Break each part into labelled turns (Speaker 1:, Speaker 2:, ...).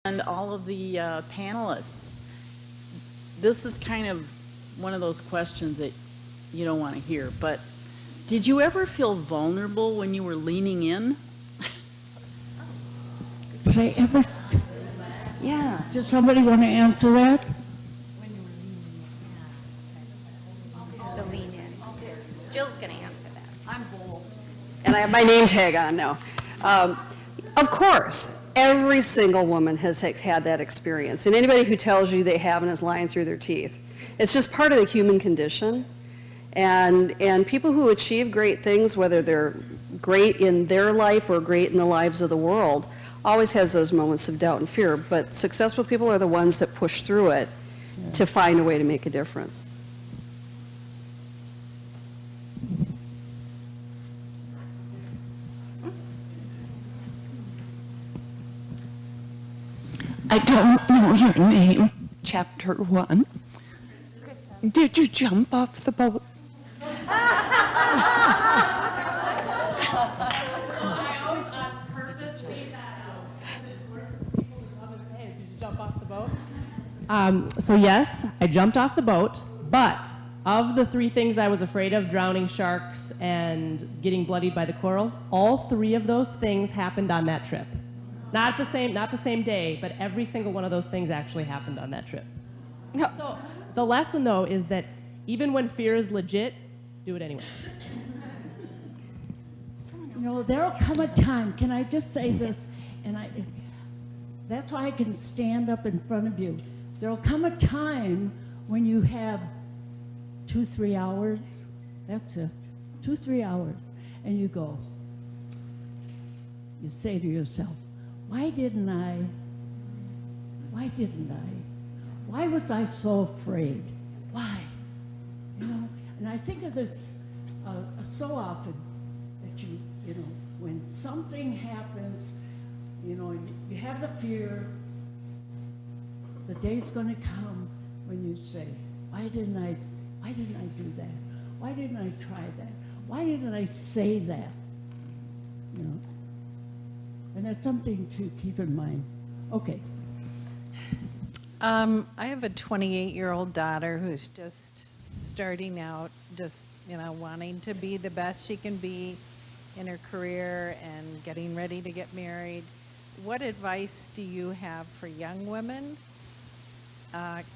Speaker 1: and all of the panelists. This is kind of one of those questions that you don't want to hear, but did you ever feel vulnerable when you were leaning in?
Speaker 2: Did I ever?
Speaker 3: Yeah.
Speaker 2: Does somebody want to answer that?
Speaker 3: The lean in. Jill's going to answer that.
Speaker 4: I'm bold. And I have my name tag on now. Of course, every single woman has had that experience. And anybody who tells you they haven't is lying through their teeth. It's just part of the human condition. And people who achieve great things, whether they're great in their life or great in the lives of the world, always has those moments of doubt and fear. But successful people are the ones that push through it to find a way to make a difference.
Speaker 5: I don't know your name. Chapter 1.
Speaker 3: Kristen.
Speaker 5: Did you jump off the boat?
Speaker 6: So yes, I jumped off the boat, but of the 3 things I was afraid of, drowning, sharks, and getting bloodied by the coral, all 3 of those things happened on that trip. Not the same day, but every single one of those things actually happened on that trip.
Speaker 4: No.
Speaker 6: So the lesson though is that even when fear is legit, do it anyway.
Speaker 2: You know, there'll come a time, can I just say this? And that's why I can stand up in front of you. There'll come a time when you have 2-3 hours, that's it, 2-3 hours, and you go, you say to yourself, why didn't I? Why was I so afraid? Why? You know, and I think of this so often that you know, when something happens, you know, you have the fear, the day's going to come when you say, why didn't I do that? Why didn't I try that? Why didn't I say that? You know, and that's something to keep in mind. Okay.
Speaker 7: I have a 28-year-old daughter who's just starting out, just, you know, wanting to be the best she can be in her career and getting ready to get married. What advice do you have for young women?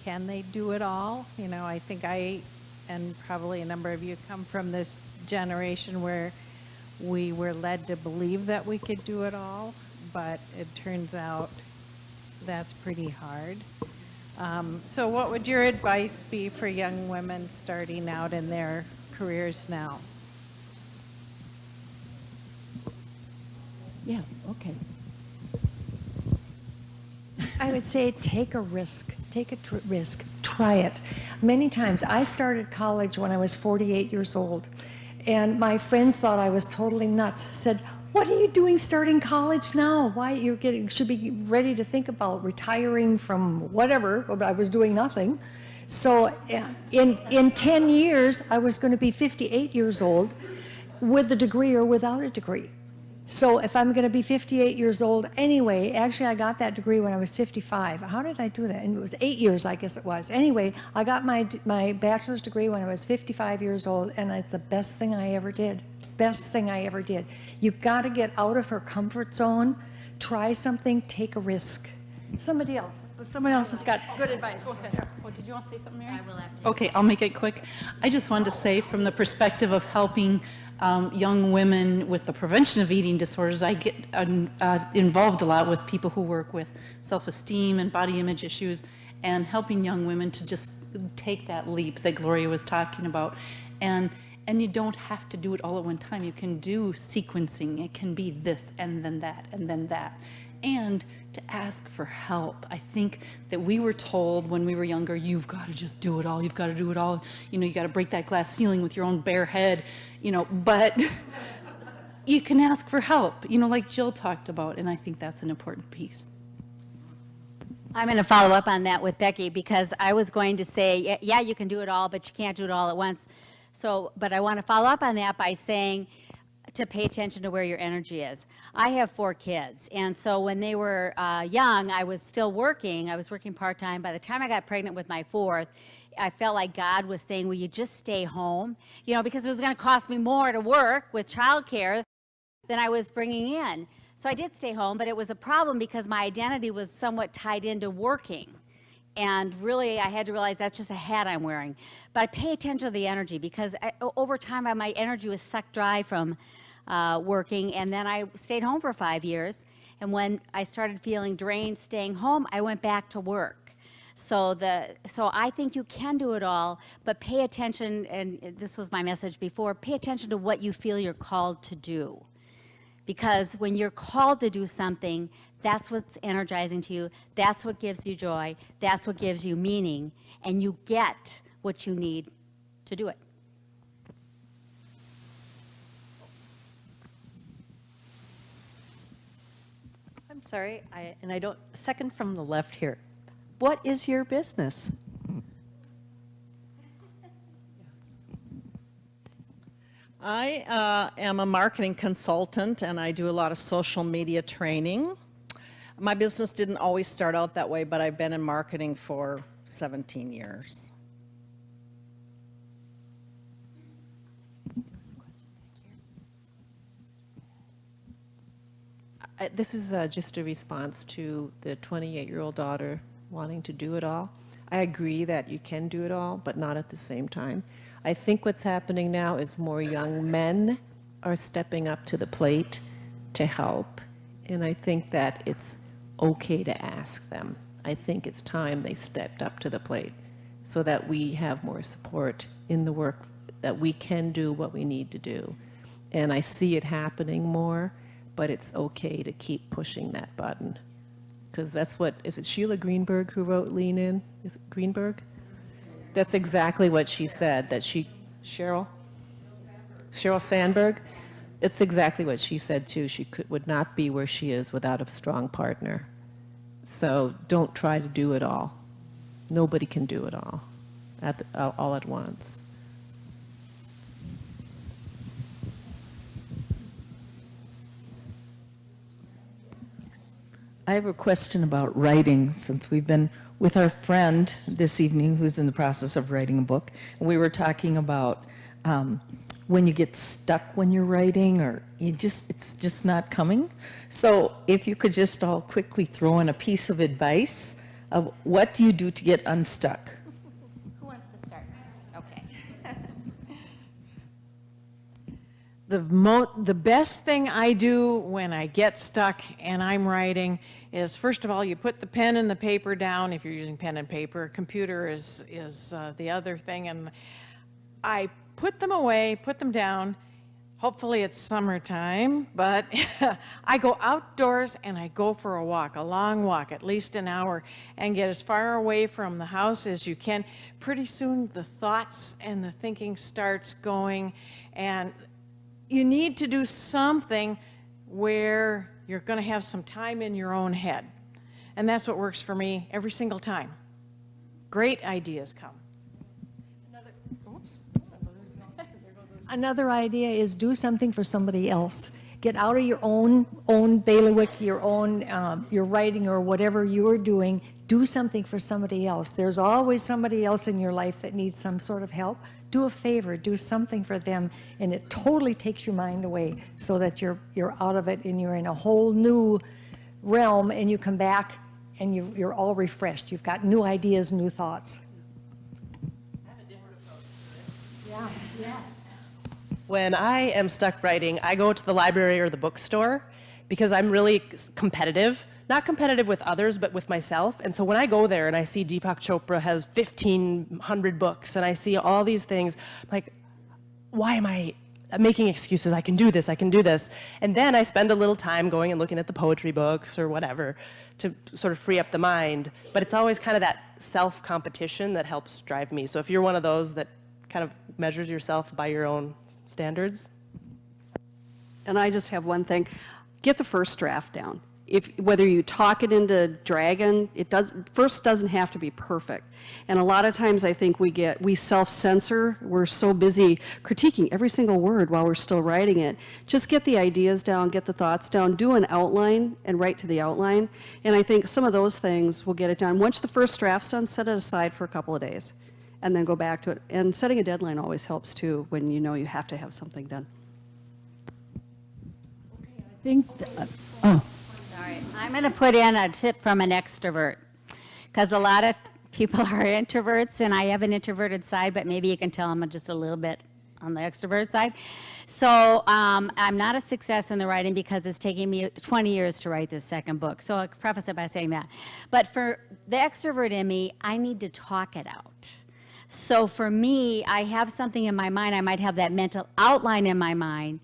Speaker 7: Can they do it all? You know, I think I, and probably a number of you, come from this generation where we were led to believe that we could do it all, but it turns out that's pretty hard. So what would your advice be for young women starting out in their careers now?
Speaker 2: Yeah, okay.
Speaker 3: I would say take a risk. Take a risk. Try it. Many times, I started college when I was 48 years old, and my friends thought I was totally nuts. Said, "What are you doing starting college now? Why should be ready to think about retiring from whatever." But I was doing nothing. So in 10 years, I was going to be 58 years old with a degree or without a degree. So if I'm going to be 58 years old anyway, actually I got that degree when I was 55. How did I do that? And it was 8 years, I guess it was. Anyway, I got my bachelor's degree when I was 55 years old, and it's the best thing I ever did. Best thing I ever did. You've got to get out of her comfort zone, try something, take a risk. Somebody else has got good advice.
Speaker 1: Oh, did you want to say something, Mary?
Speaker 8: I will have to.
Speaker 9: Okay, I'll make it quick. I just wanted to say, from the perspective of helping young women with the prevention of eating disorders, I get involved a lot with people who work with self-esteem and body image issues, and helping young women to just take that leap that Gloria was talking about. And you don't have to do it all at one time. You can do sequencing. It can be this and then that and then that. And to ask for help. I think that we were told when we were younger, you've got to just do it all. You've got to do it all. You know, you got to break that glass ceiling with your own bare head, you know, but you can ask for help, you know, like Jill talked about, and I think that's an important piece.
Speaker 8: I'm going to follow up on that with Becky, because I was going to say, yeah, you can do it all, but you can't do it all at once. So, but I want to follow up on that by saying, to pay attention to where your energy is. I have 4 kids, and so when they were young, I was still working. I was working part-time. By the time I got pregnant with my 4th, I felt like God was saying, will you just stay home? You know, because it was going to cost me more to work with childcare than I was bringing in. So I did stay home, but it was a problem because my identity was somewhat tied into working. And really, I had to realize that's just a hat I'm wearing. But I pay attention to the energy because over time, my energy was sucked dry from working. And then I stayed home for 5 years. And when I started feeling drained staying home, I went back to work. So I think you can do it all, but pay attention, and this was my message before, pay attention to what you feel you're called to do. Because when you're called to do something, that's what's energizing to you, that's what gives you joy, that's what gives you meaning, and you get what you need to do it.
Speaker 10: I'm sorry, I don't, second from the left here. What is your business?
Speaker 11: I am a marketing consultant, and I do a lot of social media training. My business didn't always start out that way, but I've been in marketing for 17 years.
Speaker 12: This is just a response to the 28-year-old daughter wanting to do it all. I agree that you can do it all, but not at the same time. I think what's happening now is more young men are stepping up to the plate to help, and I think that it's okay to ask them. I think it's time they stepped up to the plate so that we have more support in the work, that we can do what we need to do. And I see it happening more, but it's okay to keep pushing that button. Because that's what, is it Sheila Greenberg who wrote Lean In? Is it Greenberg? That's exactly what she said, that Sheryl Sandberg, it's exactly what she said too. She would not be where she is without a strong partner. So don't try to do it all. Nobody can do it all at once.
Speaker 5: I have a question about writing, since we've been with our friend this evening who's in the process of writing a book. And we were talking about when you get stuck when you're writing, or it's just not coming. So if you could just all quickly throw in a piece of advice of what do you do to get unstuck?
Speaker 8: Who wants to start? Okay.
Speaker 13: The best thing I do when I get stuck and I'm writing is, first of all, you put the pen and the paper down if you're using pen and paper. Computer is the other thing, and I put them away, put them down. Hopefully it's summertime, but I go outdoors and I go for a walk, a long walk, at least an hour, and get as far away from the house as you can. Pretty soon the thoughts and the thinking starts going, and you need to do something where you're going to have some time in your own head. And that's what works for me every single time. Great ideas come.
Speaker 3: Another idea is do something for somebody else. Get out of your own bailiwick, your writing or whatever you're doing. Do something for somebody else. There's always somebody else in your life that needs some sort of help. Do a favor, do something for them, and it totally takes your mind away so that you're out of it and you're in a whole new realm, and you come back and you're all refreshed. You've got new ideas, new thoughts.
Speaker 10: Yeah, yes.
Speaker 6: When I am stuck writing, I go to the library or the bookstore because I'm really competitive. Not competitive with others, but with myself. And so when I go there and I see Deepak Chopra has 1,500 books and I see all these things, I'm like, why am I making excuses? I can do this, I can do this. And then I spend a little time going and looking at the poetry books or whatever to sort of free up the mind. But it's always kind of that self-competition that helps drive me. So if you're one of those that kind of measures yourself by your own standards.
Speaker 4: And I just have one thing. Get the first draft down. whether you talk it into dragon, it doesn't have to be perfect. And a lot of times I think we self-censor. We're so busy critiquing every single word while we're still writing it. Just get the ideas down, get the thoughts down, do an outline and write to the outline. And I think some of those things will get it done. Once the first draft's done, set it aside for a couple of days and then go back to it. And setting a deadline always helps too when you know you have to have something done.
Speaker 2: I think,
Speaker 8: Sorry, I'm going to put in a tip from an extrovert, because a lot of people are introverts, and I have an introverted side, but maybe you can tell I'm just a little bit on the extrovert side. So I'm not a success in the writing because it's taking me 20 years to write this second book. So I'll preface it by saying that. But for the extrovert in me, I need to talk it out. So for me, I have something in my mind. I might have that mental outline in my mind,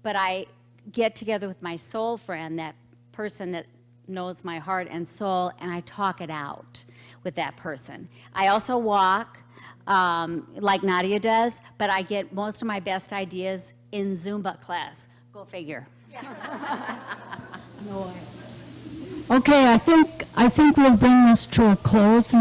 Speaker 8: but I get together with my soul friend, that person that knows my heart and soul, and I talk it out with that person. I also walk like Nadia does, but I get most of my best ideas in Zumba class. Go figure.
Speaker 2: okay, I think we'll bring this to a close.